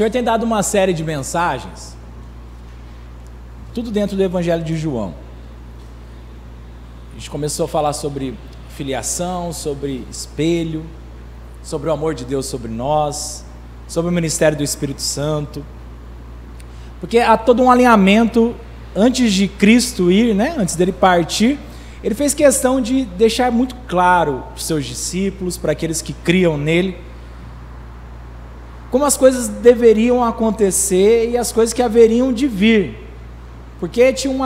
Senhor tem dado uma série de mensagens, tudo dentro do Evangelho de João. A gente começou a falar sobre filiação, sobre espelho, sobre o amor de Deus sobre nós, sobre o ministério do Espírito Santo, porque há todo um alinhamento antes de Cristo ir, né? Antes dele partir, ele fez questão de deixar muito claro para os seus discípulos, para aqueles que criam nele, como as coisas deveriam acontecer e as coisas que haveriam de vir, porque tinha um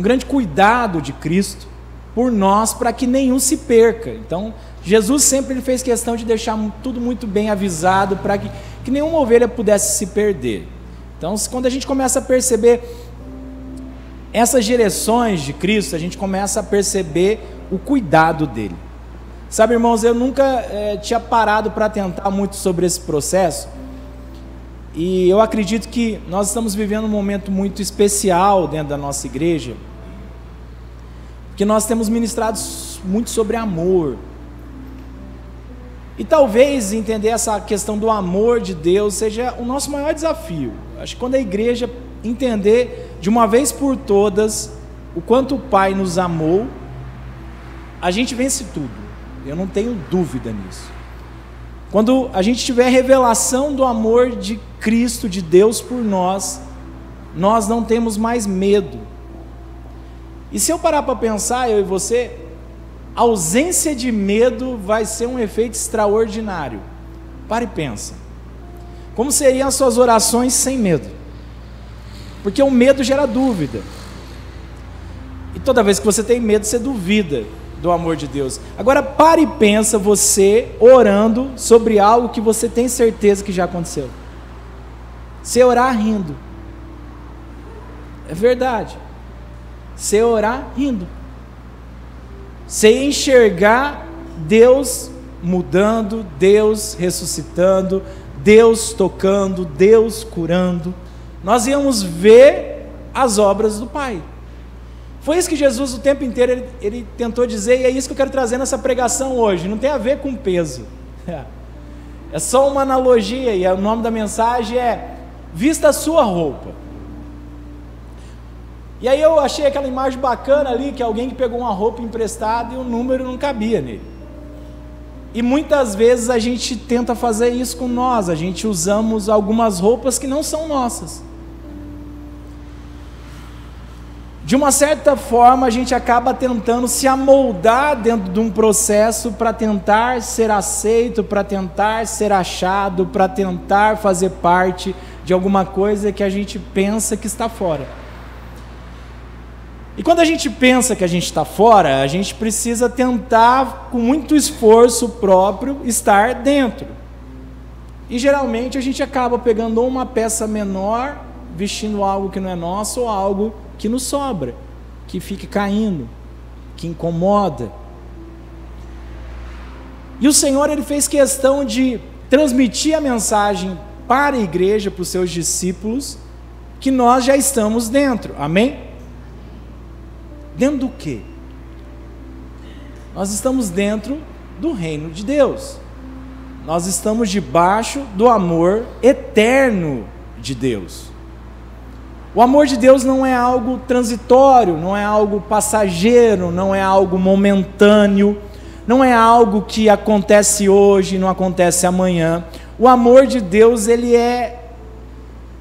grande cuidado de Cristo por nós, para que nenhum se perca. Então Jesus sempre ele fez questão de deixar tudo muito bem avisado, para que nenhuma ovelha pudesse se perder. Então quando a gente começa a perceber essas direções de Cristo, a gente começa a perceber o cuidado dele. Sabe, irmãos, eu nunca tinha parado para tentar muito sobre esse processo, e eu acredito que nós estamos vivendo um momento muito especial dentro da nossa igreja, porque nós temos ministrado muito sobre amor, e talvez entender essa questão do amor de Deus seja o nosso maior desafio. Acho que quando a igreja entender de uma vez por todas o quanto o Pai nos amou, a gente vence tudo, eu não tenho dúvida nisso. Quando a gente tiver revelação do amor de Cristo, de Deus por nós, nós não temos mais medo. E se eu parar para pensar, eu e você, a ausência de medo vai ser um efeito extraordinário. Para e pensa. Como seriam as suas orações sem medo? Porque o medo gera dúvida. E toda vez que você tem medo, você duvida do amor de Deus. Agora pare e pensa você orando sobre algo que você tem certeza que já aconteceu. Você orar rindo. É verdade. Você orar rindo. Você enxergar Deus mudando, Deus ressuscitando, Deus tocando, Deus curando. Nós íamos ver as obras do Pai. Foi isso que Jesus o tempo inteiro ele tentou dizer, e é isso que eu quero trazer nessa pregação hoje. Não tem a ver com peso, é só uma analogia, e o nome da mensagem é vista a sua roupa. E aí eu achei aquela imagem bacana ali, que alguém que pegou uma roupa emprestada e o número não cabia nele. E muitas vezes a gente tenta fazer isso com nós, a gente usamos algumas roupas que não são nossas. De uma certa forma, a gente acaba tentando se amoldar dentro de um processo para tentar ser aceito, para tentar ser achado, para tentar fazer parte de alguma coisa que a gente pensa que está fora. E quando a gente pensa que a gente está fora, a gente precisa tentar, com muito esforço próprio, estar dentro. E geralmente a gente acaba pegando uma peça menor, vestindo algo que não é nosso, ou algo que nos sobra, que fica caindo, que incomoda. E o Senhor ele fez questão de transmitir a mensagem para a igreja, para os seus discípulos, que nós já estamos dentro, amém? Dentro do quê? Nós estamos dentro do reino de Deus, nós estamos debaixo do amor eterno de Deus. O amor de Deus não é algo transitório, não é algo passageiro, não é algo momentâneo, não é algo que acontece hoje e não acontece amanhã. O amor de Deus, ele é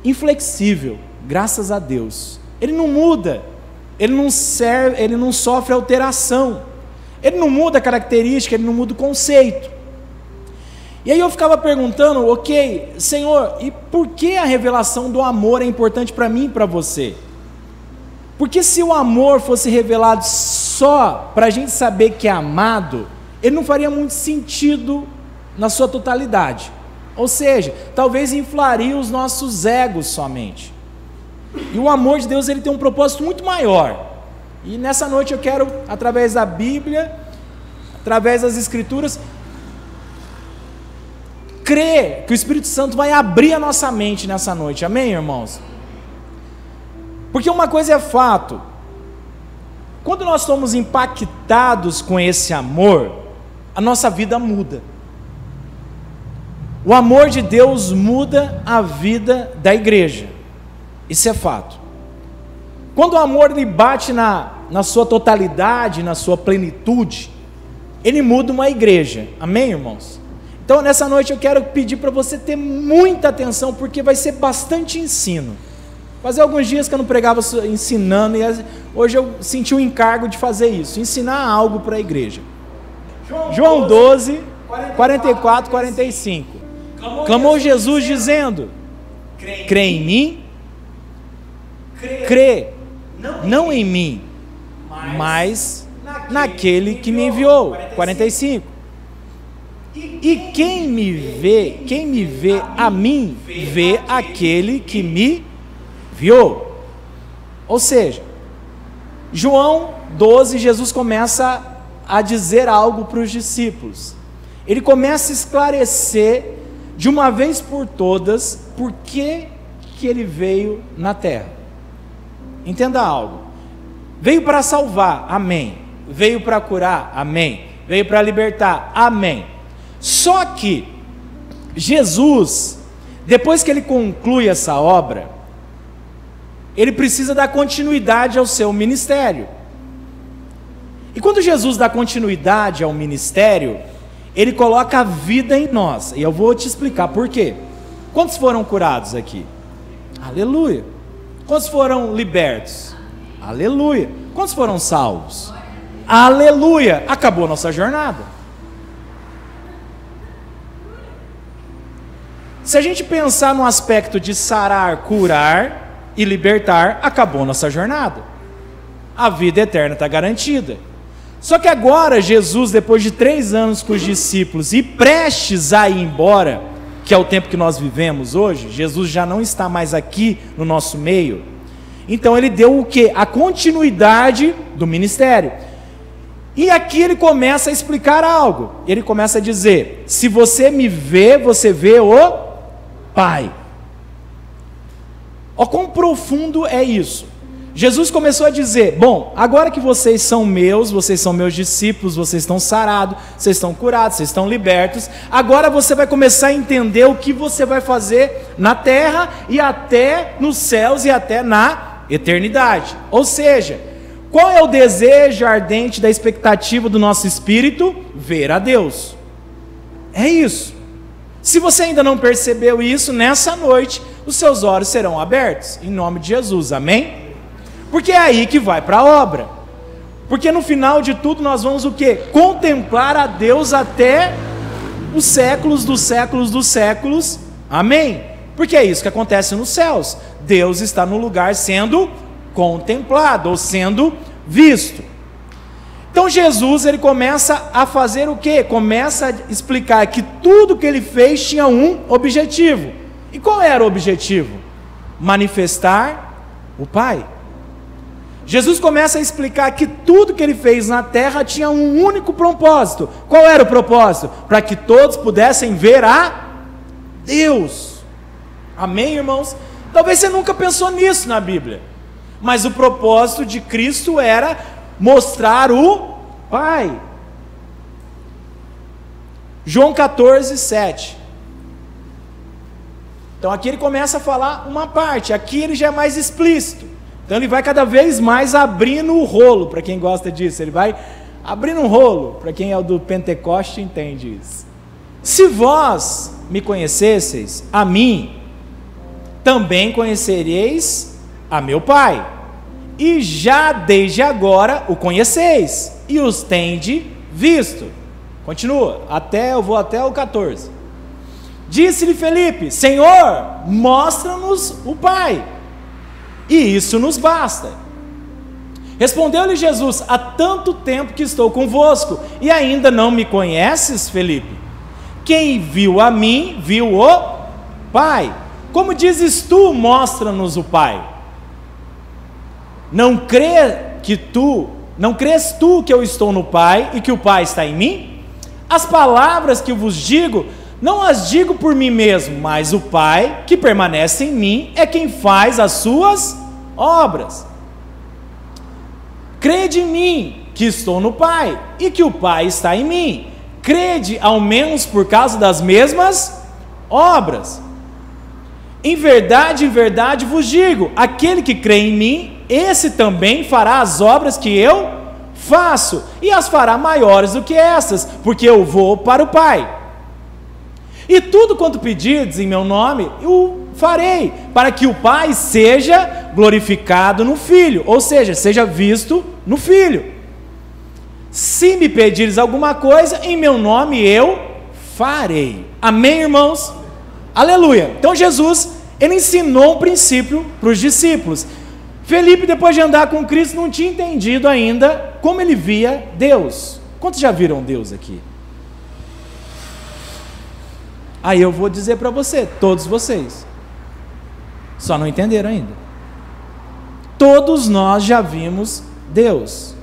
inflexível, graças a Deus. Ele não muda, ele não sofre alteração, ele não muda a característica, ele não muda o conceito. E aí eu ficava perguntando, ok, Senhor, e por que a revelação do amor é importante para mim e para você? Porque se o amor fosse revelado só para a gente saber que é amado, ele não faria muito sentido na sua totalidade. Ou seja, talvez inflaria os nossos egos somente. E o amor de Deus ele tem um propósito muito maior. E nessa noite eu quero, através da Bíblia, através das Escrituras, crer que o Espírito Santo vai abrir a nossa mente nessa noite, amém, irmãos? Porque uma coisa é fato, quando nós somos impactados com esse amor, a nossa vida muda. O amor de Deus muda a vida da igreja. Isso é fato. Quando o amor ele bate na sua totalidade, na sua plenitude, ele muda uma igreja. Amém, irmãos? Então, nessa noite eu quero pedir para você ter muita atenção, porque vai ser bastante ensino. Fazia alguns dias que eu não pregava ensinando, e hoje eu senti o encargo de fazer isso, ensinar algo para a igreja. João 12, 44, 45. Clamou Jesus dizendo: crê em mim, crê não em mim, mas naquele que me enviou. 45. E quem me vê a mim, vê aquele que me enviou. Ou seja, João 12, Jesus começa a dizer algo para os discípulos. Ele começa a esclarecer de uma vez por todas por que ele veio na terra. Entenda algo: veio para salvar, amém. Veio para curar, amém. Veio para libertar, amém. Só que Jesus, depois que ele conclui essa obra, ele precisa dar continuidade ao seu ministério. E quando Jesus dá continuidade ao ministério, ele coloca a vida em nós. E eu vou te explicar por quê. Quantos foram curados aqui? Aleluia. Quantos foram libertos? Aleluia. Quantos foram salvos? Aleluia. Acabou a nossa jornada. Se a gente pensar no aspecto de sarar, curar e libertar, acabou a nossa jornada. A vida eterna está garantida. Só que agora Jesus, depois de 3 anos com os discípulos e prestes a ir embora, que é o tempo que nós vivemos hoje, Jesus já não está mais aqui no nosso meio. Então ele deu o quê? A continuidade do ministério. E aqui ele começa a explicar algo. Ele começa a dizer: se você me vê, você vê o Pai. Ó, quão profundo é isso. Jesus começou a dizer: bom, agora que vocês são meus discípulos, vocês estão sarados, vocês estão curados, vocês estão libertos, agora você vai começar a entender o que você vai fazer na terra e até nos céus e até na eternidade. Ou seja, qual é o desejo ardente da expectativa do nosso espírito? Ver a Deus. É isso. Se você ainda não percebeu isso, nessa noite os seus olhos serão abertos, em nome de Jesus, amém? Porque é aí que vai para a obra. Porque no final de tudo nós vamos o quê? Contemplar a Deus até os séculos dos séculos dos séculos, amém? Porque é isso que acontece nos céus. Deus está no lugar sendo contemplado, ou sendo visto. Então Jesus, ele começa a fazer o quê? Começa a explicar que tudo que ele fez tinha um objetivo. E qual era o objetivo? Manifestar o Pai. Jesus começa a explicar que tudo que ele fez na terra tinha um único propósito. Qual era o propósito? Para que todos pudessem ver a Deus. Amém, irmãos? Talvez você nunca pensou nisso na Bíblia, mas o propósito de Cristo era mostrar o Pai. João 14, 7. Então aqui ele começa a falar uma parte, aqui ele já é mais explícito. Então ele vai cada vez mais abrindo o rolo, para quem gosta disso, ele vai abrindo um rolo, para quem é do Pentecoste entende isso. Se vós me conhecesseis, a mim, também conhecereis a meu Pai, e já desde agora o conheceis, e os tende visto. Continua, eu vou até o 14. Disse-lhe Felipe: Senhor, mostra-nos o Pai, e isso nos basta. Respondeu-lhe Jesus: há tanto tempo que estou convosco, e ainda não me conheces, Felipe? Quem viu a mim, viu o Pai. Como dizes tu, mostra-nos o Pai? Não crês tu que eu estou no Pai e que o Pai está em mim? As palavras que eu vos digo, não as digo por mim mesmo, mas o Pai que permanece em mim é quem faz as suas obras. Crede em mim, que estou no Pai e que o Pai está em mim. Crede ao menos por causa das mesmas obras. Em verdade vos digo, aquele que crê em mim, esse também fará as obras que eu faço, e as fará maiores do que essas, porque eu vou para o Pai. E tudo quanto pedirdes em meu nome, eu farei, para que o Pai seja glorificado no Filho, ou seja, seja visto no Filho. Se me pedires alguma coisa, em meu nome eu farei. Amém, irmãos? Aleluia. Então Jesus, ele ensinou um princípio para os discípulos. Felipe, depois de andar com Cristo, não tinha entendido ainda como ele via Deus. Quantos já viram Deus aqui? Aí eu vou dizer para você, todos vocês, só não entenderam ainda. Todos nós já vimos Deus.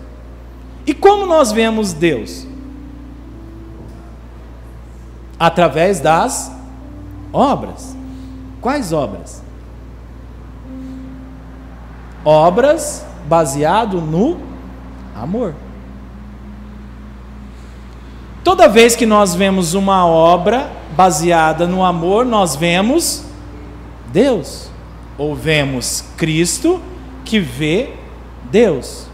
E como nós vemos Deus? Através das obras. Quais obras? Obras baseado no amor. Toda vez que nós vemos uma obra baseada no amor, nós vemos Deus, ou vemos Cristo que vê Deus.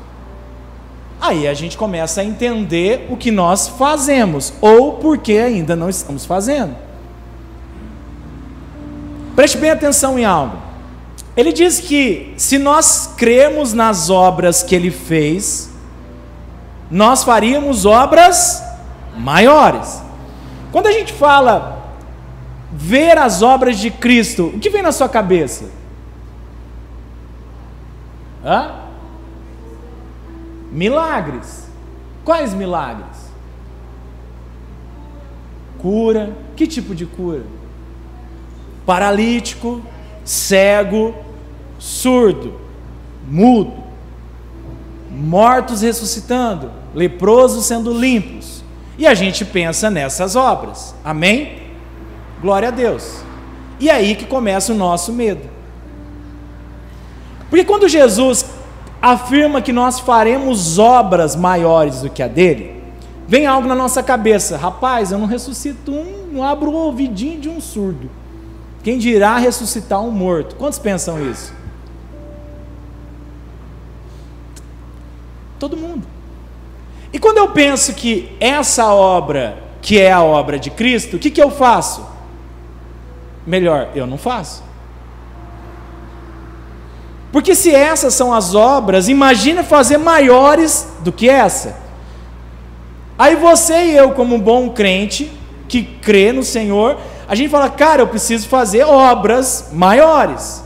Aí a gente começa a entender o que nós fazemos, ou por que ainda não estamos fazendo. Preste bem atenção em algo. Ele diz que se nós crermos nas obras que ele fez, nós faríamos obras maiores. Quando a gente fala ver as obras de Cristo, o que vem na sua cabeça? Milagres. Quais milagres? Cura. Que tipo de cura? Paralítico, cego, surdo, mudo, mortos ressuscitando, leprosos sendo limpos. E a gente pensa nessas obras. Amém? Glória a Deus. E aí que começa o nosso medo. Porque quando Jesus afirma que nós faremos obras maiores do que a dele, vem algo na nossa cabeça. Rapaz, eu não ressuscito não abro o ouvidinho de um surdo. Quem dirá ressuscitar um morto? Quantos pensam isso? Todo mundo. E quando eu penso que essa obra, que é a obra de Cristo, o que eu faço? Melhor, eu não faço. Porque se essas são as obras, imagina fazer maiores do que essa. Aí você e eu, como um bom crente, que crê no Senhor, a gente fala, cara, eu preciso fazer obras maiores.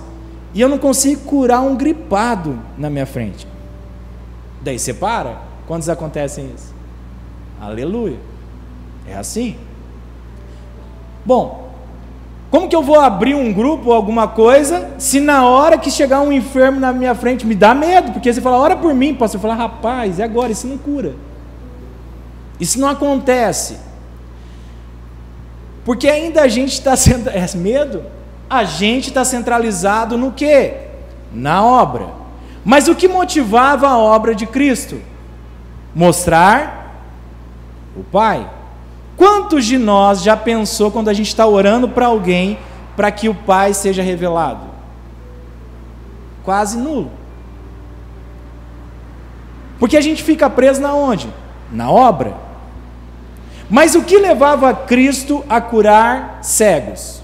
E eu não consigo curar um gripado na minha frente. Daí você para. Quantos acontecem isso? Aleluia. É assim. Bom, como que eu vou abrir um grupo ou alguma coisa, se na hora que chegar um enfermo na minha frente me dá medo? Porque você fala, ora por mim, pastor. Eu falo, rapaz, e agora? Isso não cura. Isso não acontece. Porque ainda a gente está sendo... É medo? A gente está centralizado no quê? Na obra. Mas o que motivava a obra de Cristo? Mostrar o Pai. Quantos de nós já pensou quando a gente está orando para alguém para que o Pai seja revelado? Quase nulo. Porque a gente fica preso na onde? Na obra. Mas o que levava Cristo a curar cegos?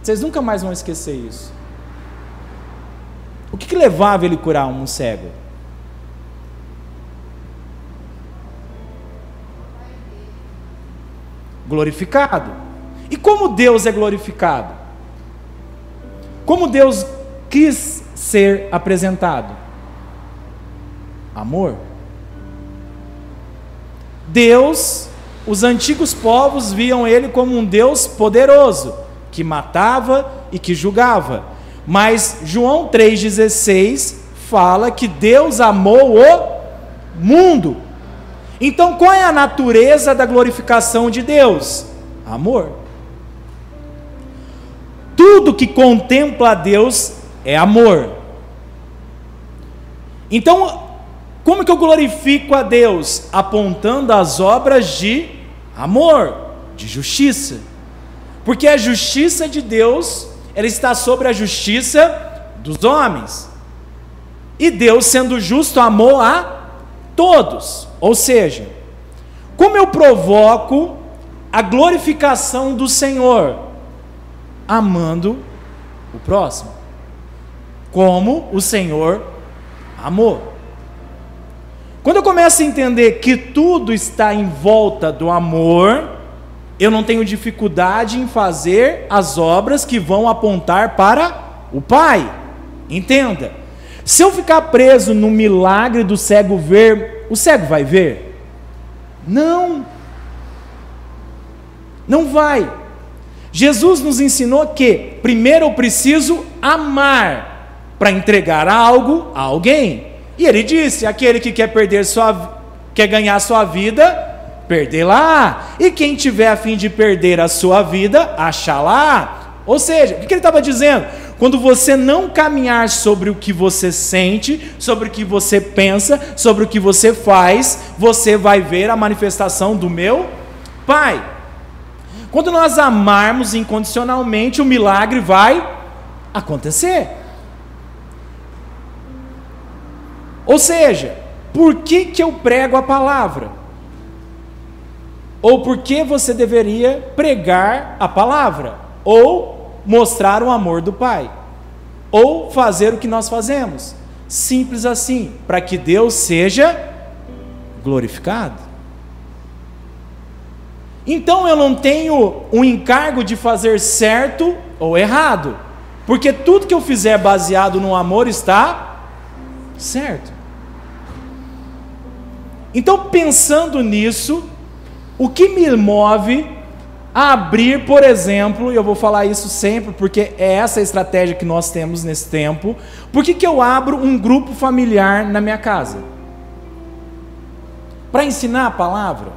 Vocês nunca mais vão esquecer isso. O que levava ele a curar um cego? Glorificado. E como Deus é glorificado? Como Deus quis ser apresentado? Amor. Deus, os antigos povos viam ele como um Deus poderoso, que matava e que julgava. Mas João 3,16 fala que Deus amou o mundo. Então qual é a natureza da glorificação de Deus? Amor. Tudo que contempla a Deus é amor. Então, como que eu glorifico a Deus? Apontando as obras de amor. De justiça. Porque a justiça de Deus, ela está sobre a justiça dos homens. E Deus, sendo justo, amou a todos. Ou seja, como eu provoco a glorificação do Senhor? Amando o próximo. Como o Senhor amou. Quando eu começo a entender que tudo está em volta do amor, eu não tenho dificuldade em fazer as obras que vão apontar para o Pai. Entenda, se eu ficar preso no milagre do cego ver, o cego vai ver? Não. Não vai. Jesus nos ensinou que primeiro eu preciso amar para entregar algo a alguém. E ele disse: aquele que quer ganhar sua vida, perdê-la. E quem tiver a fim de perder a sua vida, achá-la. Ou seja, o que ele estava dizendo? Quando você não caminhar sobre o que você sente, sobre o que você pensa, sobre o que você faz, você vai ver a manifestação do meu Pai. Quando nós amarmos incondicionalmente, o milagre vai acontecer. Ou seja, por que eu prego a palavra? Ou por que você deveria pregar a palavra? Ou mostrar o amor do Pai? Ou fazer o que nós fazemos? Simples assim, para que Deus seja glorificado. Então eu não tenho o encargo de fazer certo ou errado, porque tudo que eu fizer baseado no amor está certo. Então, pensando nisso, o que me move a abrir, por exemplo, e eu vou falar isso sempre, porque é essa a estratégia que nós temos nesse tempo, por que eu abro um grupo familiar na minha casa? Para ensinar a palavra?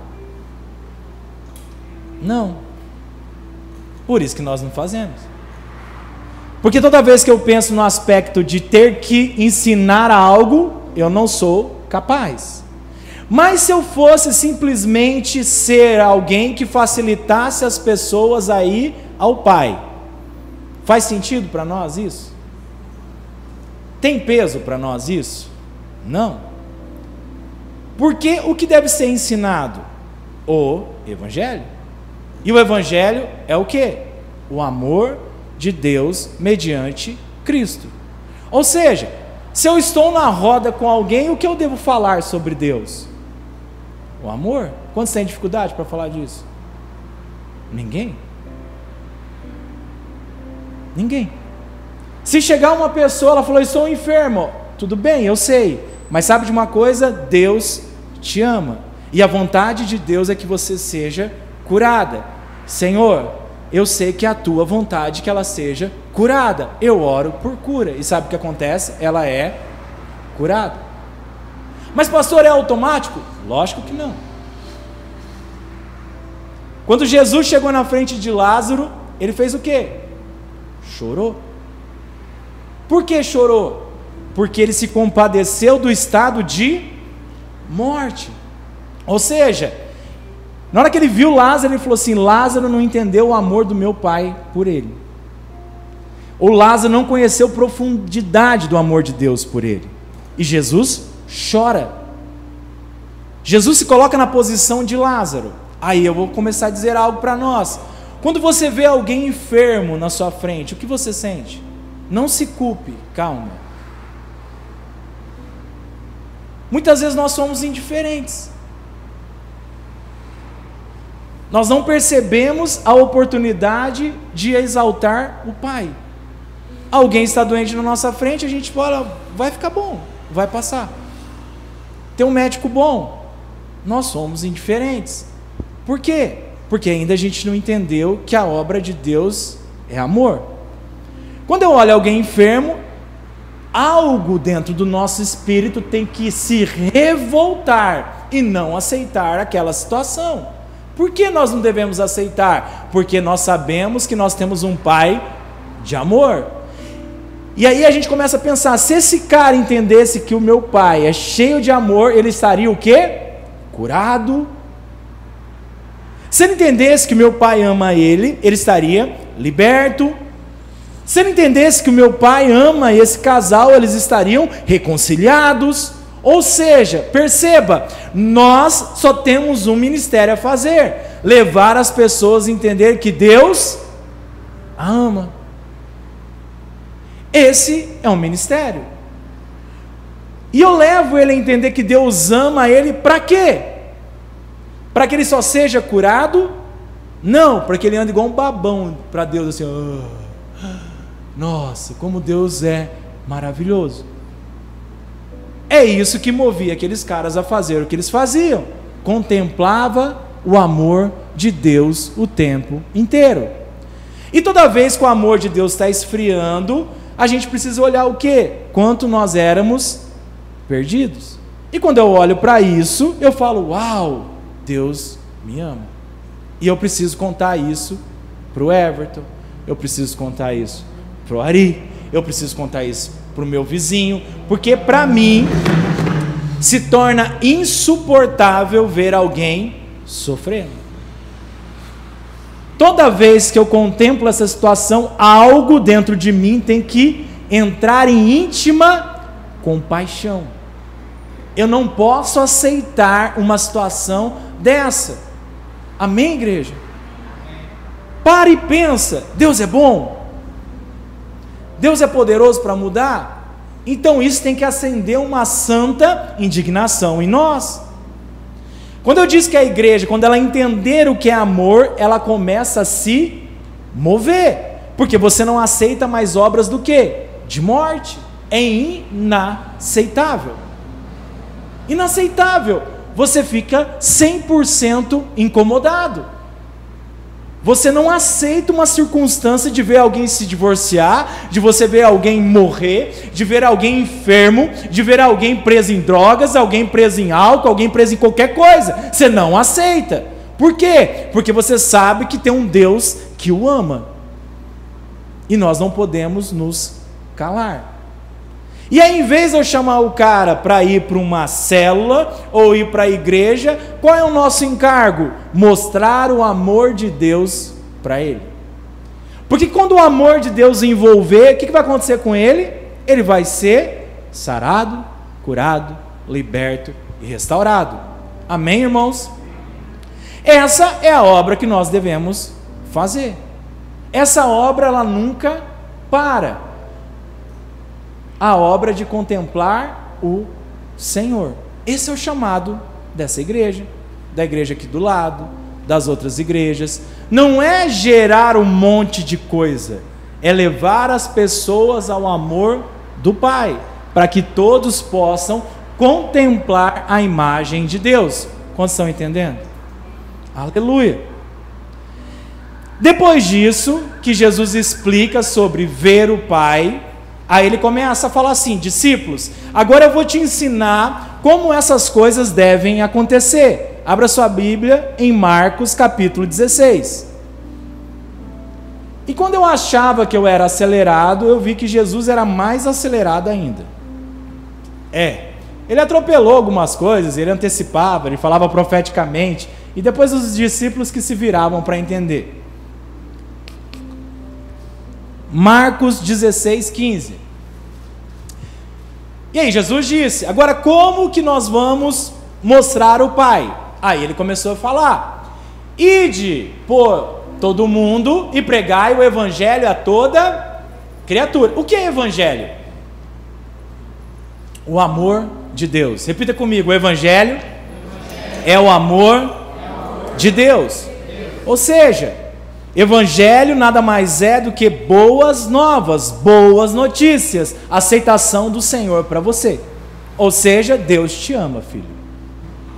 Não. Por isso que nós não fazemos. Porque toda vez que eu penso no aspecto de ter que ensinar algo, eu não sou capaz. Mas se eu fosse simplesmente ser alguém que facilitasse as pessoas a ir ao Pai, faz sentido para nós isso? Tem peso para nós isso? Não. Porque o que deve ser ensinado? O Evangelho. E o Evangelho é o quê? O amor de Deus mediante Cristo. Ou seja, se eu estou na roda com alguém, o que eu devo falar sobre Deus? O amor. Quantos têm dificuldade para falar disso? Ninguém. Ninguém. Se chegar uma pessoa, ela falou: estou enfermo. Tudo bem, eu sei. Mas sabe de uma coisa? Deus te ama. E a vontade de Deus é que você seja curada. Senhor, eu sei que é a tua vontade que ela seja curada. Eu oro por cura. E sabe o que acontece? Ela é curada. Mas pastor, é automático? Lógico que não. Quando Jesus chegou na frente de Lázaro, ele fez o quê? Chorou. Por que chorou? Porque ele se compadeceu do estado de morte. Ou seja, na hora que ele viu Lázaro, ele falou assim: Lázaro não entendeu o amor do meu Pai por ele. Ou Lázaro não conheceu a profundidade do amor de Deus por ele. E Jesus chora. Jesus se coloca na posição de Lázaro. Aí eu vou começar a dizer algo para nós. Quando você vê alguém enfermo na sua frente, o que você sente? Não se culpe, calma. Muitas vezes nós somos indiferentes. Nós não percebemos a oportunidade de exaltar o Pai. Alguém está doente na nossa frente, a gente fala: vai ficar bom, vai passar. Tem um médico bom. Nós somos indiferentes. Por quê? Porque ainda a gente não entendeu que a obra de Deus é amor. Quando eu olho alguém enfermo, algo dentro do nosso espírito tem que se revoltar e não aceitar aquela situação. Por que nós não devemos aceitar? Porque nós sabemos que nós temos um Pai de amor. E aí a gente começa a pensar: se esse cara entendesse que o meu Pai é cheio de amor, ele estaria o quê? Curado. Se ele entendesse que o meu pai ama ele, ele estaria liberto. Se ele entendesse que o meu pai ama esse casal, eles estariam reconciliados. Ou seja, perceba, nós só temos um ministério a fazer: levar as pessoas a entender que Deus a ama. Esse é um ministério. E eu levo ele a entender que Deus ama ele para quê? Para que ele só seja curado? Não, para que ele ande igual um babão para Deus, assim, nossa, como Deus é maravilhoso. É isso que movia aqueles caras a fazer o que eles faziam. Contemplava o amor de Deus o tempo inteiro. E toda vez que o amor de Deus está esfriando, a gente precisa olhar o quê? Quanto nós éramos perdidos. E quando eu olho para isso, eu falo, uau, Deus me ama. E eu preciso contar isso para o Everton, eu preciso contar isso para o Ari, eu preciso contar isso para o meu vizinho, porque para mim se torna insuportável ver alguém sofrendo. Toda vez que eu contemplo essa situação, algo dentro de mim tem que entrar em íntima compaixão. Eu não posso aceitar uma situação dessa. Amém, igreja? Para e pensa, Deus é bom? Deus é poderoso para mudar? Então isso tem que acender uma santa indignação em nós. Quando eu disse que a igreja, quando ela entender o que é amor, ela começa a se mover, porque você não aceita mais obras do quê? De morte. É inaceitável. Inaceitável. Você fica 100% incomodado. Você não aceita uma circunstância de ver alguém se divorciar, de você ver alguém morrer, de ver alguém enfermo, de ver alguém preso em drogas, alguém preso em álcool, alguém preso em qualquer coisa. Você não aceita. Por quê? Porque você sabe que tem um Deus que o ama. E nós não podemos nos calar. E aí, em vez de eu chamar o cara para ir para uma célula ou ir para a igreja, qual é o nosso encargo? Mostrar o amor de Deus para ele. Porque quando o amor de Deus envolver, o que vai acontecer com ele? Ele vai ser sarado, curado, liberto e restaurado. Amém, irmãos? Essa é a obra que nós devemos fazer. Essa obra, ela nunca para. A obra de contemplar o Senhor. Esse é o chamado dessa igreja, da igreja aqui do lado, das outras igrejas. Não é gerar um monte de coisa, é levar as pessoas ao amor do Pai, para que todos possam contemplar a imagem de Deus. Quantos estão entendendo? Aleluia! Depois disso, que Jesus explica sobre ver o Pai, aí ele começa a falar assim: discípulos, agora eu vou te ensinar como essas coisas devem acontecer. Abra sua Bíblia em Marcos capítulo 16. E quando eu achava que eu era acelerado, eu vi que Jesus era mais acelerado ainda. Ele atropelou algumas coisas, ele antecipava, ele falava profeticamente, e depois os discípulos que se viravam para entender. Marcos 16, 15. E aí Jesus disse: agora como que nós vamos mostrar o Pai? Aí ele começou a falar: ide por todo mundo e pregai o evangelho a toda criatura. O que é evangelho? O amor de Deus. Repita comigo: o evangelho é o amor de Deus. Ou seja, evangelho nada mais é do que boas novas, boas notícias, aceitação do Senhor para você. Ou seja, Deus te ama, filho.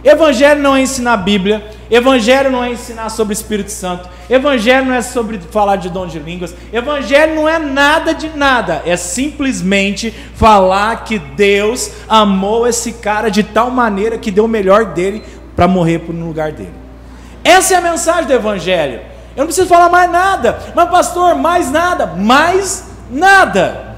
Evangelho não é ensinar a Bíblia, evangelho não é ensinar sobre o Espírito Santo, evangelho não é sobre falar de dom de línguas, evangelho não é nada de nada, é simplesmente falar que Deus amou esse cara de tal maneira que deu o melhor dele para morrer no lugar dele. Essa é a mensagem do evangelho. Eu não preciso falar mais nada, mas pastor, mais nada, mais nada.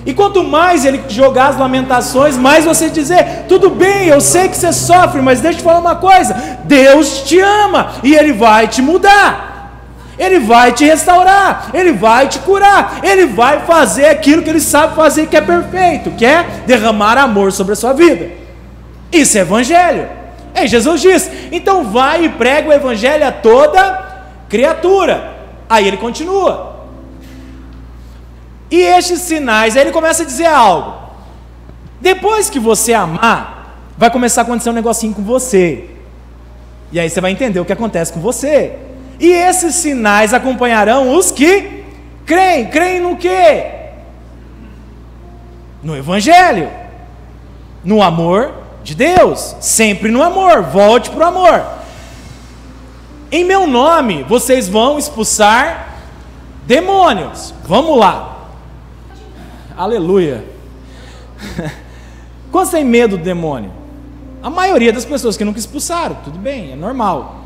E quanto mais ele jogar as lamentações, mais você dizer: tudo bem, eu sei que você sofre, mas deixa eu te falar uma coisa, Deus te ama, e Ele vai te mudar, Ele vai te restaurar, Ele vai te curar, Ele vai fazer aquilo que Ele sabe fazer, que é perfeito, que é derramar amor sobre a sua vida. Isso é evangelho. Aí Jesus diz: então vai e prega o evangelho a toda criatura. Aí ele continua: e estes sinais, aí ele começa a dizer algo. Depois que você amar, vai começar a acontecer um negocinho com você. E aí você vai entender o que acontece com você. E esses sinais acompanharão os que creem. Creem no quê? No evangelho, no amor de Deus, sempre no amor. Volte para o amor. Em meu nome vocês vão expulsar demônios. Vamos lá. Aleluia. Quando você tem medo do demônio? A maioria das pessoas que nunca expulsaram, tudo bem, é normal.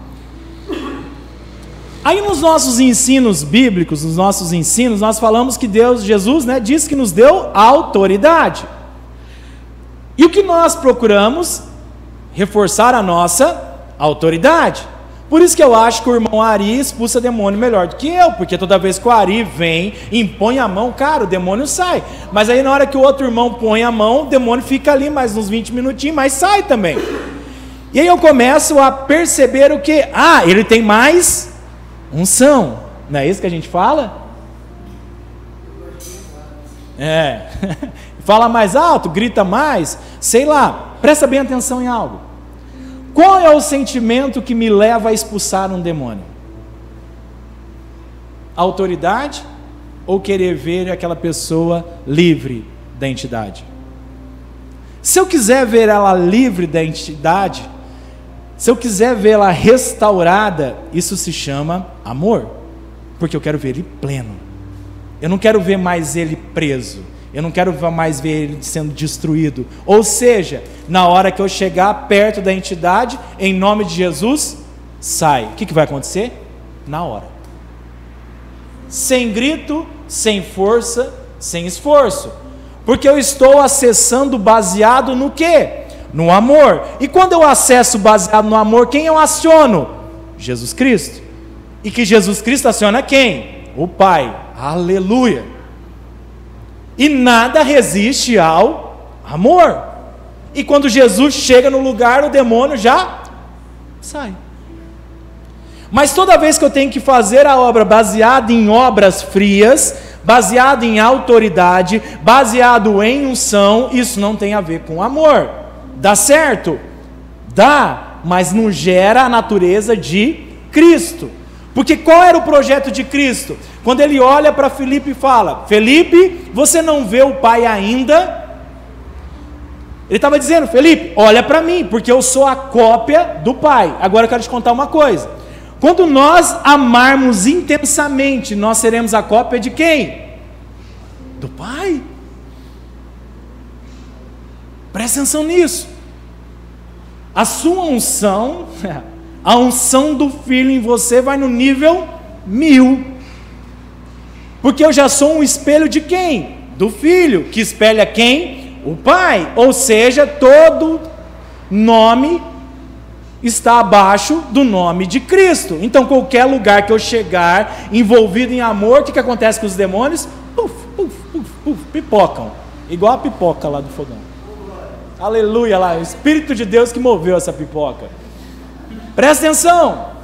Aí nos nossos ensinos bíblicos, nos nossos ensinos, nós falamos que Jesus, disse que nos deu autoridade. E o que nós procuramos? Reforçar a nossa autoridade. Por isso que eu acho que o irmão Ari expulsa demônio melhor do que eu, porque toda vez que o Ari vem, impõe a mão, cara, o demônio sai. Mas aí na hora que o outro irmão põe a mão, o demônio fica ali mais uns 20 minutinhos, mas sai também. E aí eu começo a perceber o que? Ele tem mais unção. Não é isso que a gente fala? Fala mais alto, grita mais, sei lá. Presta bem atenção em algo. Qual é o sentimento que me leva a expulsar um demônio? Autoridade ou querer ver aquela pessoa livre da entidade? Se eu quiser ver ela livre da entidade, se eu quiser vê-la restaurada, isso se chama amor, porque eu quero ver ele pleno. Eu não quero ver mais ele preso. Eu não quero mais ver ele sendo destruído. Ou seja, na hora que eu chegar perto da entidade, em nome de Jesus, sai. O que vai acontecer? Na hora. Sem grito, sem força, sem esforço. Porque eu estou acessando baseado no quê? No amor. E quando eu acesso baseado no amor, quem eu aciono? Jesus Cristo. E que Jesus Cristo aciona quem? O Pai. Aleluia. E nada resiste ao amor. E quando Jesus chega no lugar, o demônio já sai. Mas toda vez que eu tenho que fazer a obra baseada em obras frias, baseado em autoridade, baseado em unção, isso não tem a ver com amor. Dá certo? Dá, mas não gera a natureza de Cristo. Porque qual era o projeto de Cristo? Quando ele olha para Felipe e fala: Felipe, você não vê o Pai ainda? Ele estava dizendo: Felipe, olha para mim, porque eu sou a cópia do Pai. Agora eu quero te contar uma coisa. Quando nós amarmos intensamente, nós seremos a cópia de quem? Do Pai. Presta atenção nisso. A sua unção, a unção do Filho em você vai no nível 1000. Porque eu já sou um espelho de quem? Do Filho, que espelha quem? O Pai. Ou seja, todo nome está abaixo do nome de Cristo. Então qualquer lugar que eu chegar envolvido em amor, o que acontece com os demônios? Puf, puf, puf, puf, pipocam. Igual a pipoca lá do fogão. Aleluia lá, o Espírito de Deus que moveu essa pipoca. Presta atenção.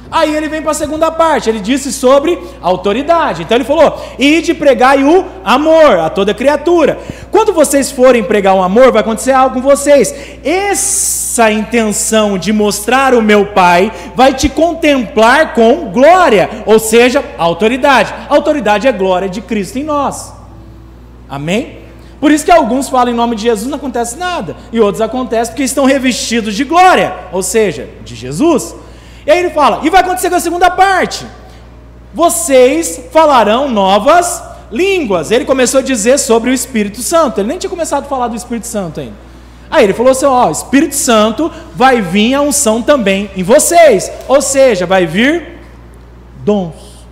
Aí ele vem para a segunda parte, ele disse sobre autoridade. Então ele falou: ide pregai o amor a toda criatura. Quando vocês forem pregar o amor, vai acontecer algo com vocês. Essa intenção de mostrar o meu Pai vai te contemplar com glória, ou seja, autoridade. Autoridade é glória de Cristo em nós. Amém? Por isso que alguns falam em nome de Jesus, não acontece nada, e outros acontece porque estão revestidos de glória, ou seja, de Jesus. E aí ele fala, e vai acontecer com a segunda parte: vocês falarão novas línguas. Ele começou a dizer sobre o Espírito Santo, ele nem tinha começado a falar do Espírito Santo ainda. Aí ele falou assim: ó, Espírito Santo, vai vir a unção também em vocês, ou seja, vai vir dons.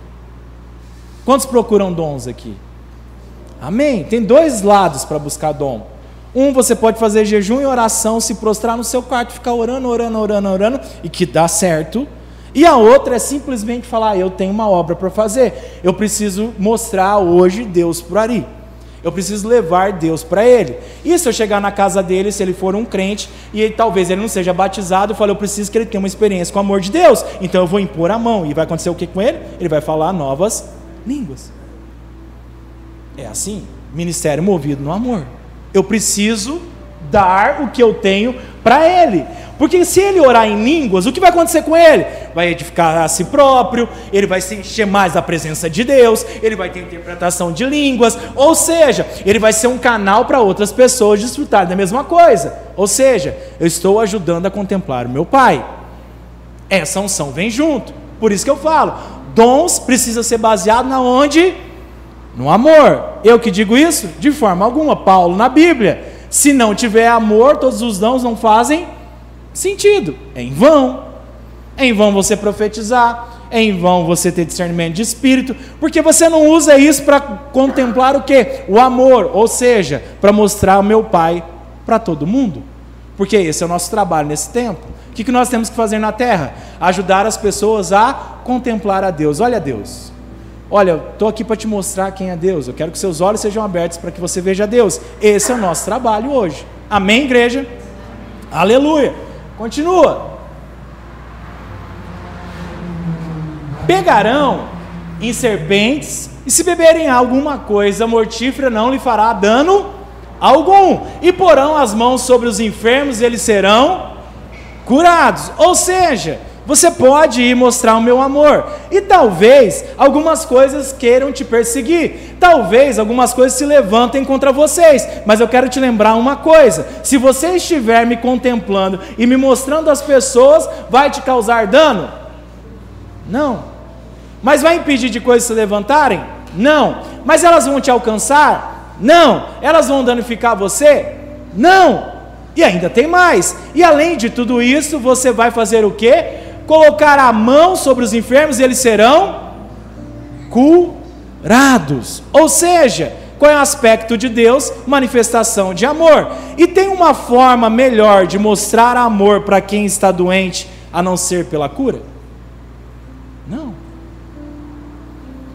Quantos procuram dons aqui? Amém? Tem dois lados para buscar dom. Um, você pode fazer jejum e oração, se prostrar no seu quarto, ficar orando, e que dá certo. E a outra é simplesmente falar, eu tenho uma obra para fazer, eu preciso mostrar hoje Deus para o Ari, eu preciso levar Deus para ele. E se eu chegar na casa dele, se ele for um crente, e talvez ele não seja batizado, eu falo, eu preciso que ele tenha uma experiência com o amor de Deus, então eu vou impor a mão, e vai acontecer o que com ele? Ele vai falar novas línguas. É assim, ministério movido no amor. Eu preciso dar o que eu tenho para ele, porque se ele orar em línguas, o que vai acontecer com ele? Vai edificar a si próprio, ele vai se encher mais da presença de Deus, ele vai ter interpretação de línguas, ou seja, ele vai ser um canal para outras pessoas desfrutarem da mesma coisa, ou seja, eu estou ajudando a contemplar o meu Pai. Essa unção vem junto, por isso que eu falo, dons precisam ser baseados na onde? No amor. Eu que digo isso? De forma alguma. Paulo na Bíblia, se não tiver amor, todos os dons não fazem sentido, é em vão você profetizar, é em vão você ter discernimento de espírito, porque você não usa isso para contemplar o quê? O amor, ou seja, para mostrar o meu Pai para todo mundo, porque esse é o nosso trabalho nesse tempo. O que nós temos que fazer na terra? Ajudar as pessoas a contemplar a Deus. Olha Deus, olha, eu estou aqui para te mostrar quem é Deus, eu quero que seus olhos sejam abertos para que você veja Deus. Esse é o nosso trabalho hoje. Amém, igreja? Aleluia. Continua. Pegarão em serpentes, e se beberem alguma coisa mortífera, não lhe fará dano algum, e porão as mãos sobre os enfermos, e eles serão curados. Ou seja, você pode ir mostrar o meu amor, e talvez algumas coisas queiram te perseguir, talvez algumas coisas se levantem contra vocês, mas eu quero te lembrar uma coisa: se você estiver me contemplando e me mostrando as pessoas, vai te causar dano? Não. Mas vai impedir de coisas se levantarem? Não. Mas elas vão te alcançar? Não. Elas vão danificar você? Não. E ainda tem mais, e além de tudo isso, você vai fazer o quê? Colocar a mão sobre os enfermos e eles serão curados. Ou seja, qual é o aspecto de Deus? Manifestação de amor. E tem uma forma melhor de mostrar amor para quem está doente, a não ser pela cura? Não.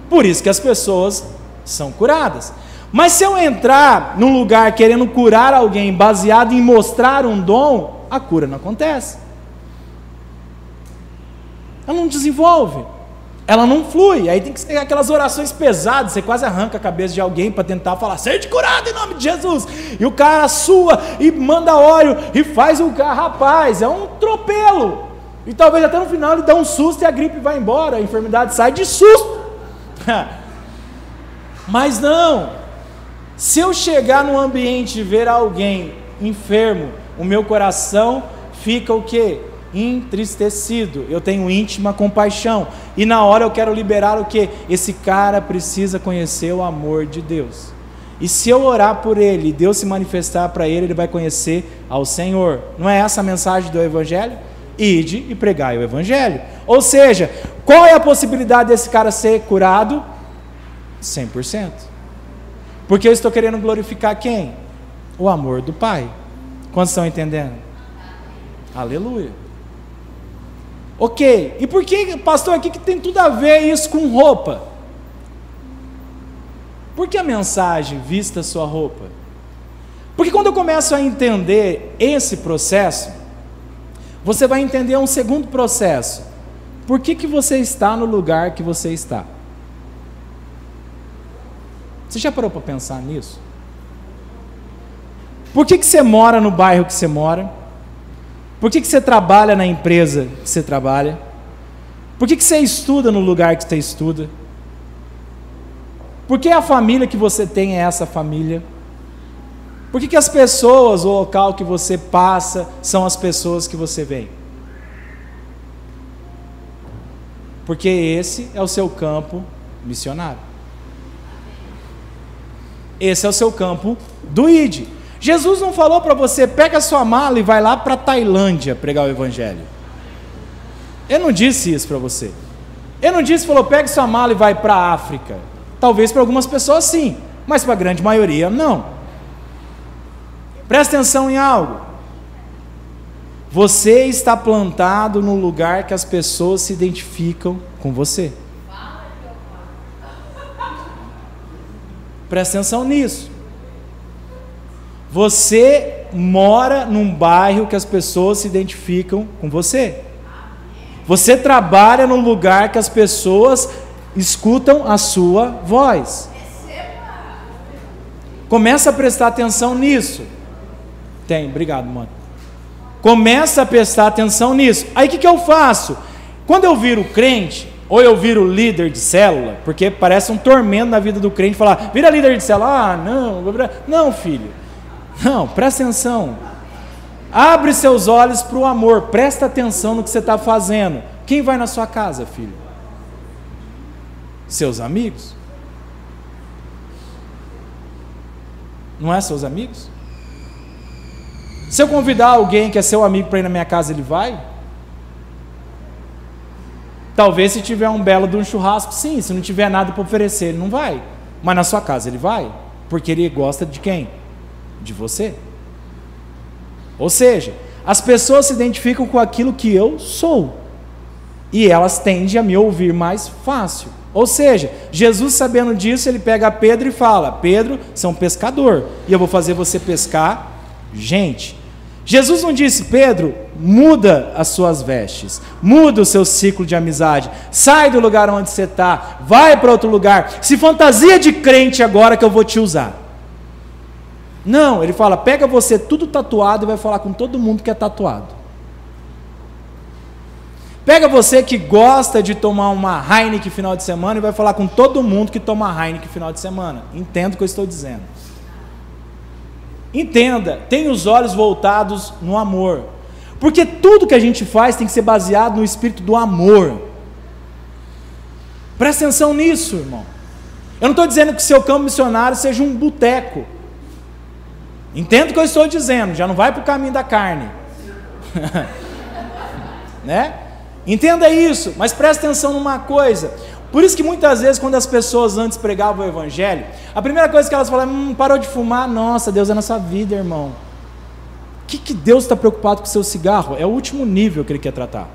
Por isso que as pessoas são curadas. Mas se eu entrar num lugar querendo curar alguém baseado em mostrar um dom, a cura não acontece. Ela não desenvolve, ela não flui. Aí tem que ser aquelas orações pesadas, você quase arranca a cabeça de alguém para tentar falar, seja curado em nome de Jesus, e o cara sua, e manda óleo, e faz o cara, rapaz, é um tropelo, e talvez até no final ele dá um susto e a gripe vai embora, a enfermidade sai de susto. Mas não, se eu chegar num ambiente e ver alguém enfermo, o meu coração fica o quê? Entristecido, eu tenho íntima compaixão, e na hora eu quero liberar o que? Esse cara precisa conhecer o amor de Deus, e se eu orar por ele, e Deus se manifestar para ele, ele vai conhecer ao Senhor. Não é essa a mensagem do Evangelho? Ide e pregai o Evangelho. Ou seja, qual é a possibilidade desse cara ser curado? 100%, porque eu estou querendo glorificar quem? O amor do Pai. Quantos estão entendendo? Aleluia. Ok, e por que, pastor, aqui que tem tudo a ver isso com roupa? Por que a mensagem vista sua roupa? Porque quando eu começo a entender esse processo, você vai entender um segundo processo. Por que você está no lugar que você está? Você já parou para pensar nisso? Por que você mora no bairro que você mora? Por que você trabalha na empresa que você trabalha? Por que você estuda no lugar que você estuda? Por que a família que você tem é essa família? Por que as pessoas, o local que você passa, são as pessoas que você vê? Porque esse é o seu campo missionário. Esse é o seu campo do ID. Jesus não falou para você, pega a sua mala e vai lá para a Tailândia pregar o Evangelho. Ele não disse isso para você. Ele não disse, falou, pega sua mala e vai para a África. Talvez para algumas pessoas sim, mas para a grande maioria não. Presta atenção em algo. Você está plantado no lugar que as pessoas se identificam com você. Presta atenção nisso. Você mora num bairro que as pessoas se identificam com você. Você trabalha num lugar que as pessoas escutam a sua voz. Começa a prestar atenção nisso. Obrigado, mano. Começa a prestar atenção nisso. Aí o que eu faço? Quando eu viro crente, ou eu viro líder de célula, porque parece um tormento na vida do crente falar, vira líder de célula, não, filho, não, presta atenção, abre seus olhos para o amor, presta atenção no que você está fazendo. Quem vai na sua casa, filho? Seus amigos? Não é seus amigos? Se eu convidar alguém que é seu amigo para ir na minha casa, ele vai? Talvez se tiver um belo de um churrasco, sim. Se não tiver nada para oferecer, ele não vai. Mas na sua casa ele vai, porque ele gosta de quem? De você. Ou seja, as pessoas se identificam com aquilo que eu sou, e elas tendem a me ouvir mais fácil. Ou seja, Jesus, sabendo disso, ele pega Pedro e fala, Pedro, você é um pescador, e eu vou fazer você pescar gente. Jesus não disse, Pedro, muda as suas vestes, muda o seu ciclo de amizade, sai do lugar onde você está, vai para outro lugar, se fantasia de crente agora que eu vou te usar. Não, ele fala, pega você tudo tatuado e vai falar com todo mundo que é tatuado. Pega você que gosta de tomar uma Heineken final de semana e vai falar com todo mundo que toma Heineken final de semana. Entenda o que eu estou dizendo. Entenda, tenha os olhos voltados no amor, porque tudo que a gente faz tem que ser baseado no espírito do amor. Presta atenção nisso, irmão. Eu não estou dizendo que seu campo missionário seja um boteco. Entenda o que eu estou dizendo, já não vai para o caminho da carne. Né? Entenda isso, mas presta atenção numa coisa. Por isso que muitas vezes, quando as pessoas antes pregavam o evangelho, a primeira coisa que elas falavam, parou de fumar, nossa, Deus é nossa vida, irmão. O que Deus está preocupado com o seu cigarro? É o último nível que Ele quer tratar.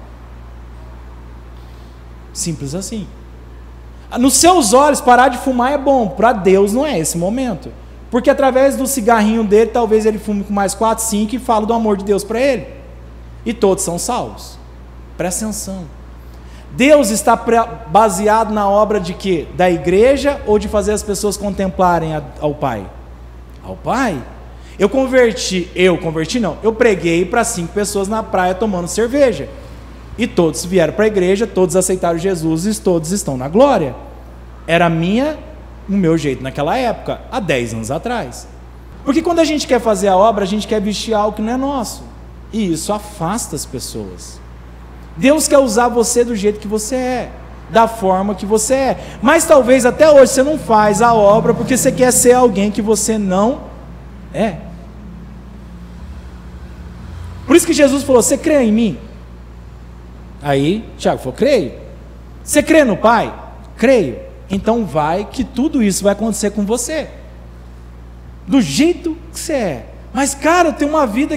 Simples assim. Nos seus olhos, parar de fumar é bom, para Deus não é esse momento. Porque através do cigarrinho dele, talvez ele fume com mais 4, 5 e fale do amor de Deus para ele. E todos são salvos. Presta atenção. Deus está baseado na obra de quê? Da igreja ou de fazer as pessoas contemplarem ao Pai? Ao Pai. Eu preguei para 5 pessoas na praia tomando cerveja. E todos vieram para a igreja, todos aceitaram Jesus e todos estão na glória. Era o meu jeito naquela época, há 10 anos atrás. Porque quando a gente quer fazer a obra, a gente quer vestir algo que não é nosso. E isso afasta as pessoas. Deus quer usar você do jeito que você é, da forma que você é. Mas talvez até hoje você não faz a obra porque você quer ser alguém que você não é. Por isso que Jesus falou, você crê em mim? Aí Tiago falou, creio. Você crê no Pai? Creio. Então vai que tudo isso vai acontecer com você. Do jeito que você é. Mas cara, eu tenho uma vida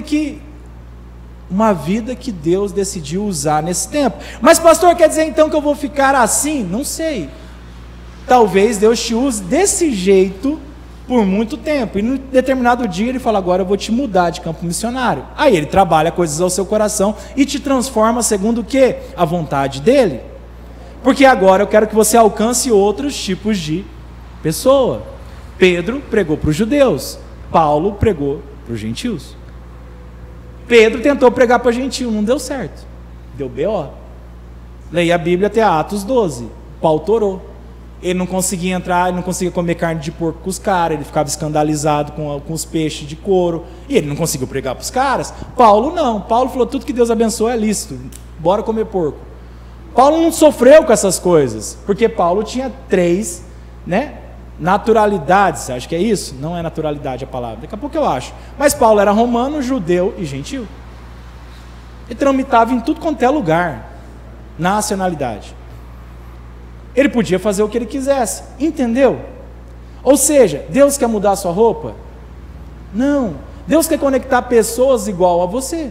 que Deus decidiu usar nesse tempo. Mas pastor, quer dizer então que eu vou ficar assim? Não sei. Talvez Deus te use desse jeito por muito tempo, e em determinado dia ele fala, agora eu vou te mudar de campo missionário. Aí ele trabalha coisas ao seu coração e te transforma segundo o quê? A vontade dele. Porque agora eu quero que você alcance outros tipos de pessoa. Pedro pregou para os judeus, Paulo pregou para os gentios. Pedro tentou pregar para gentio, não deu certo, deu B.O. Leia a Bíblia até Atos 12, Paulo torou. Ele não conseguia entrar, ele não conseguia comer carne de porco com os caras, ele ficava escandalizado com os peixes de couro, e ele não conseguiu pregar para os caras. Paulo não, Paulo falou, tudo que Deus abençoa é lícito, bora comer porco. Paulo não sofreu com essas coisas, porque Paulo tinha 3, naturalidades, acho que é isso? Não é naturalidade a palavra, daqui a pouco eu acho. Mas Paulo era romano, judeu e gentil. Ele tramitava em tudo quanto é lugar, nacionalidade. Ele podia fazer o que ele quisesse, entendeu? Ou seja, Deus quer mudar a sua roupa? Não. Deus quer conectar pessoas igual a você.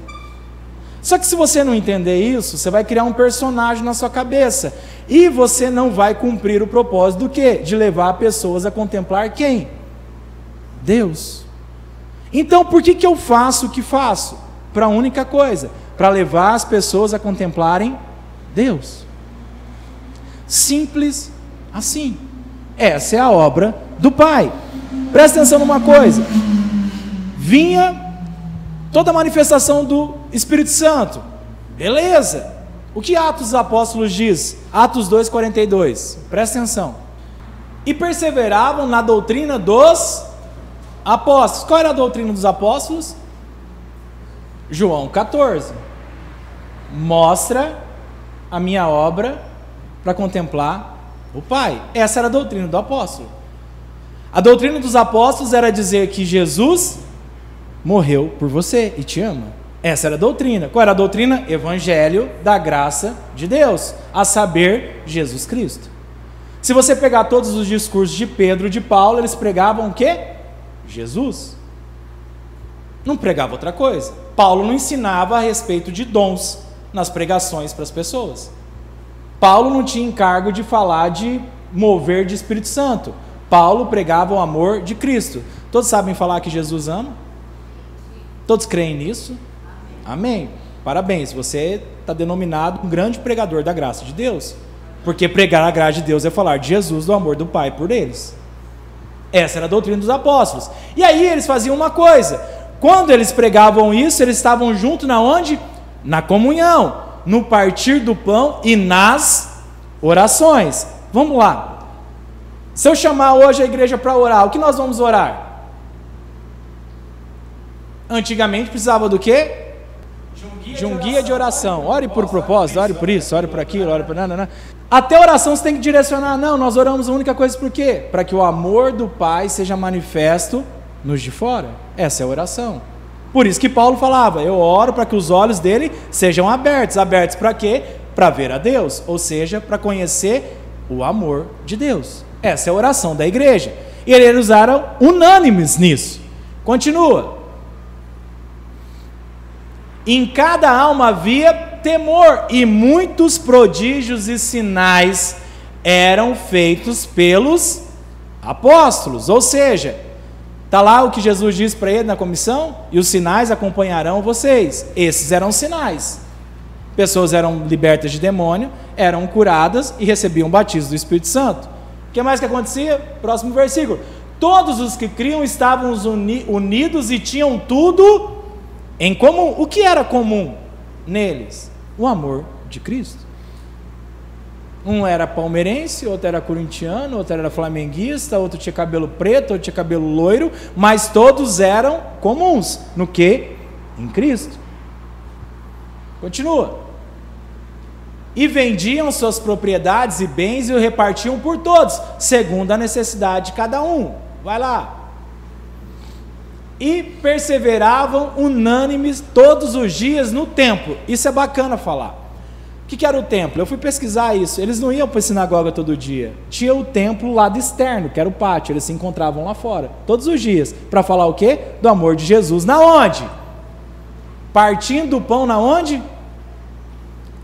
Só que se você não entender isso, você vai criar um personagem na sua cabeça. E você não vai cumprir o propósito do quê? De levar pessoas a contemplar quem? Deus. Então por que eu faço o que faço? Para a única coisa, para levar as pessoas a contemplarem Deus. Simples assim. Essa é a obra do Pai. Presta atenção numa coisa. Vinha toda a manifestação do Espírito Santo. Beleza. O que Atos dos Apóstolos diz? Atos 2,42. Presta atenção. E perseveravam na doutrina dos apóstolos. Qual era a doutrina dos apóstolos? João 14. Mostra a minha obra para contemplar o Pai. Essa era a doutrina do apóstolo. A doutrina dos apóstolos era dizer que Jesus morreu por você e te ama. Essa era a doutrina. Qual era a doutrina? Evangelho da graça de Deus, a saber, Jesus Cristo. Se você pegar todos os discursos de Pedro e de Paulo, eles pregavam o quê? Jesus. Não pregava outra coisa. Paulo não ensinava a respeito de dons nas pregações para as pessoas. Paulo não tinha encargo de falar de mover de Espírito Santo. Paulo pregava o amor de Cristo. Todos sabem falar que Jesus ama? Todos creem nisso? Amém. Parabéns, você está denominado um grande pregador da graça de Deus. Porque pregar a graça de Deus é falar de Jesus, do amor do Pai por eles. Essa era a doutrina dos apóstolos. E aí eles faziam uma coisa. Quando eles pregavam isso, eles estavam juntos na onde? Na comunhão, no partir do pão e nas orações. Vamos lá. Se eu chamar hoje a igreja para orar, o que nós vamos orar? Antigamente precisava do quê? De um guia de oração. Ore por propósito, ore por isso, ore por aquilo, ore por... Não. Até a oração você tem que direcionar. Não, nós oramos a única coisa por quê? Para que o amor do Pai seja manifesto nos de fora. Essa é a oração. Por isso que Paulo falava, eu oro para que os olhos dele sejam abertos. Abertos para quê? Para ver a Deus, ou seja, para conhecer o amor de Deus. Essa é a oração da igreja. E eles eram unânimes nisso. Continua. Em cada alma havia temor, e muitos prodígios e sinais eram feitos pelos apóstolos. Ou seja, está lá o que Jesus disse para ele na comissão, e os sinais acompanharão vocês. Esses eram sinais. Pessoas eram libertas de demônio, eram curadas e recebiam o batismo do Espírito Santo. O que mais que acontecia? Próximo versículo. Todos os que criam estavam unidos e tinham tudo em comum. O que era comum neles? O amor de Cristo. Um era palmeirense, outro era corintiano, outro era flamenguista, outro tinha cabelo preto, outro tinha cabelo loiro, mas todos eram comuns. No que? Em Cristo. Continua. E vendiam suas propriedades e bens e o repartiam por todos, segundo a necessidade de cada um. Vai lá. E perseveravam unânimes todos os dias no templo. Isso é bacana falar. O que era o templo? Eu fui pesquisar isso. Eles não iam para a sinagoga todo dia. Tinha o templo lado externo, que era o pátio. Eles se encontravam lá fora, todos os dias. Para falar o quê? Do amor de Jesus. Na onde? Partindo o pão na onde?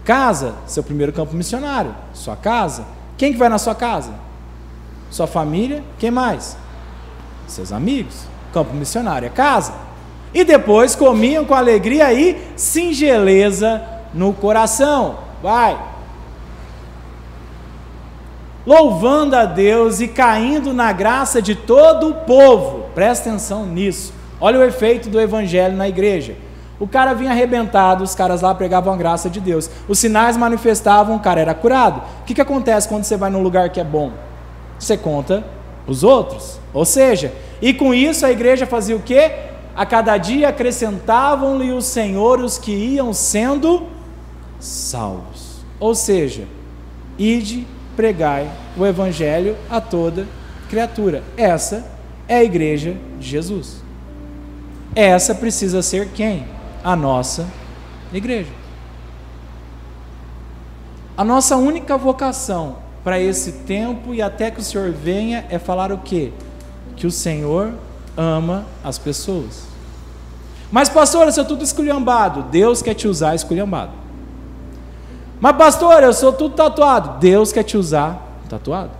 Casa. Seu primeiro campo missionário. Sua casa. Quem que vai na sua casa? Sua família. Quem mais? Seus amigos. Campo missionário é casa. E depois comiam com alegria e singeleza no coração. Vai. Louvando a Deus e caindo na graça de todo o povo. Presta atenção nisso. Olha o efeito do evangelho na igreja. O cara vinha arrebentado, os caras lá pregavam a graça de Deus. Os sinais manifestavam, o cara era curado. O que acontece quando você vai num lugar que é bom? Você conta os outros. Ou seja, e com isso a igreja fazia o quê? A cada dia acrescentavam-lhe o Senhor os que iam sendo salvos. Ou seja, ide, pregai o evangelho a toda criatura. Essa é a igreja de Jesus. Essa precisa ser quem? A nossa igreja. A nossa única vocação para esse tempo e até que o Senhor venha é falar o quê? que o Senhor ama as pessoas. Mas pastor, eu sou tudo esculhambado. Deus quer te usar esculhambado. Mas pastor, eu sou tudo tatuado. Deus quer te usar tatuado.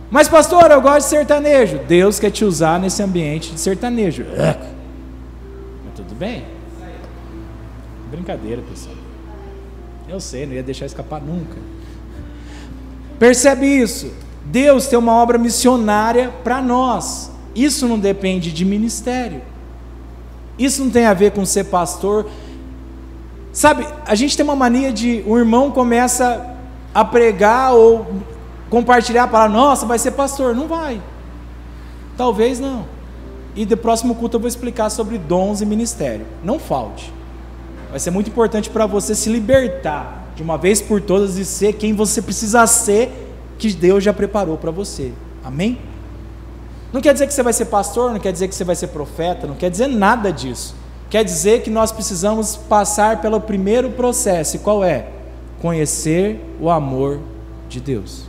Mas pastor, eu gosto de sertanejo. Deus quer te usar nesse ambiente de sertanejo. Mas tudo bem. Brincadeira, pessoal. Eu sei, não ia deixar escapar nunca. Percebe isso? Deus tem uma obra missionária para nós. Isso não depende de ministério. Isso não tem a ver com ser pastor. Sabe, a gente tem uma mania de o irmão começa a pregar ou compartilhar a palavra, nossa, vai ser pastor. Não vai. Talvez não. E no próximo culto eu vou explicar sobre dons e ministério. Não falte. Vai ser muito importante para você se libertar de uma vez por todas e ser quem você precisa ser, que Deus já preparou para você. Amém? Não quer dizer que você vai ser pastor, não quer dizer que você vai ser profeta, não quer dizer nada disso. Quer dizer que nós precisamos passar pelo primeiro processo. E qual é? Conhecer o amor de Deus.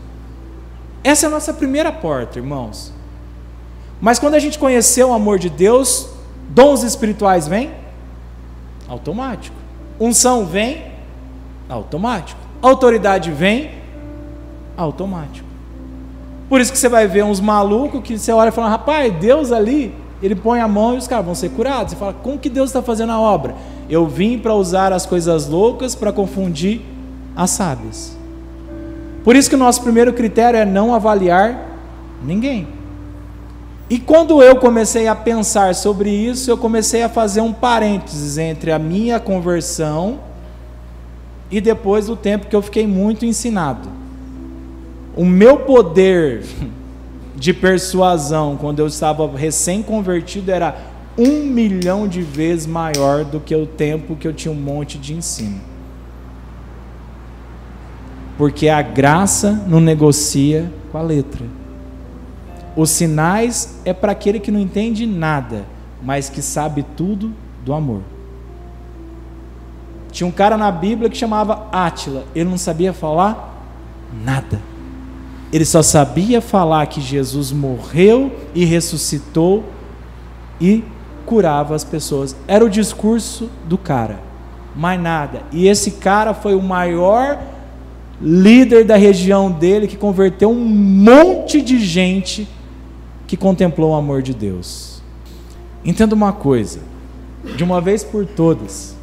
Essa é a nossa primeira porta, irmãos. Mas quando a gente conheceu o amor de Deus, dons espirituais vêm? Automático. Unção vem? Automático. Autoridade vem? Automático. Por isso que você vai ver uns malucos que você olha e fala, rapaz, Deus ali, ele põe a mão e os caras vão ser curados. Você fala, como que Deus está fazendo a obra? Eu vim para usar as coisas loucas para confundir as sábias. Por isso que o nosso primeiro critério é não avaliar ninguém. E quando eu comecei a pensar sobre isso, eu comecei a fazer um parênteses entre a minha conversão e depois do tempo que eu fiquei muito ensinado. O meu poder de persuasão, quando eu estava recém-convertido, era 1 milhão de vezes maior do que o tempo que eu tinha um monte de ensino. Porque a graça não negocia com a letra. Os sinais é para aquele que não entende nada, mas que sabe tudo do amor. Tinha um cara na Bíblia que chamava Átila, ele não sabia falar nada. Ele só sabia falar que Jesus morreu e ressuscitou e curava as pessoas. Era o discurso do cara, mais nada. E esse cara foi o maior líder da região dele, que converteu um monte de gente que contemplou o amor de Deus. Entenda uma coisa, de uma vez por todas,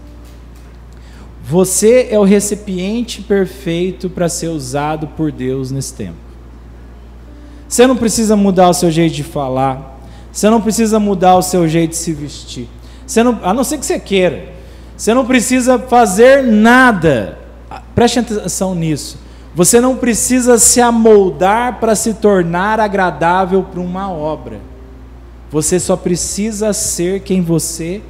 você é o recipiente perfeito para ser usado por Deus nesse tempo. Você não precisa mudar o seu jeito de falar, você não precisa mudar o seu jeito de se vestir, a não ser que você queira, você não precisa fazer nada. Preste atenção nisso. Você não precisa se amoldar para se tornar agradável para uma obra. Você só precisa ser quem você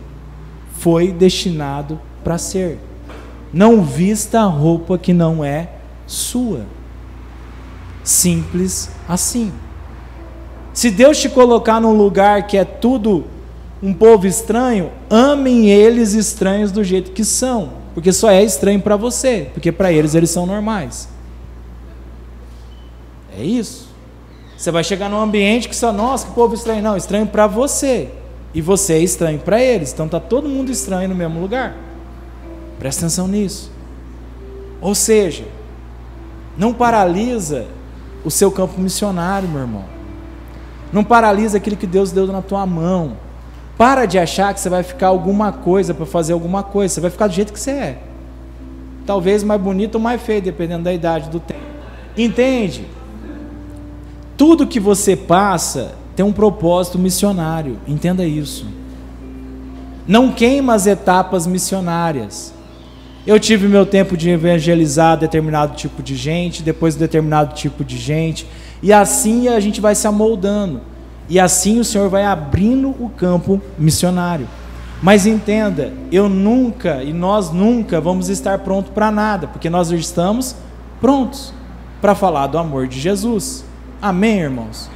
foi destinado para ser. Não vista a roupa que não é sua. Simples assim. Se Deus te colocar num lugar que é tudo um povo estranho, amem eles estranhos do jeito que são, porque só é estranho para você, porque para eles são normais. É isso. Você vai chegar num ambiente que só, nossa, que povo estranho. Não, estranho para você, e você é estranho para eles, então está todo mundo estranho no mesmo lugar. Presta atenção nisso. Ou seja, não paralisa o seu campo missionário, meu irmão. Não paralisa aquilo que Deus deu na tua mão. Para de achar que você vai ficar alguma coisa para fazer alguma coisa. Você vai ficar do jeito que você é. Talvez mais bonito ou mais feio, dependendo da idade do tempo. Entende? Tudo que você passa tem um propósito missionário. Entenda isso. Não queima as etapas missionárias. Eu tive meu tempo de evangelizar determinado tipo de gente, depois determinado tipo de gente, e assim a gente vai se amoldando, e assim o Senhor vai abrindo o campo missionário. Mas entenda, eu nunca e nós nunca vamos estar prontos para nada, porque nós estamos prontos para falar do amor de Jesus. Amém, irmãos?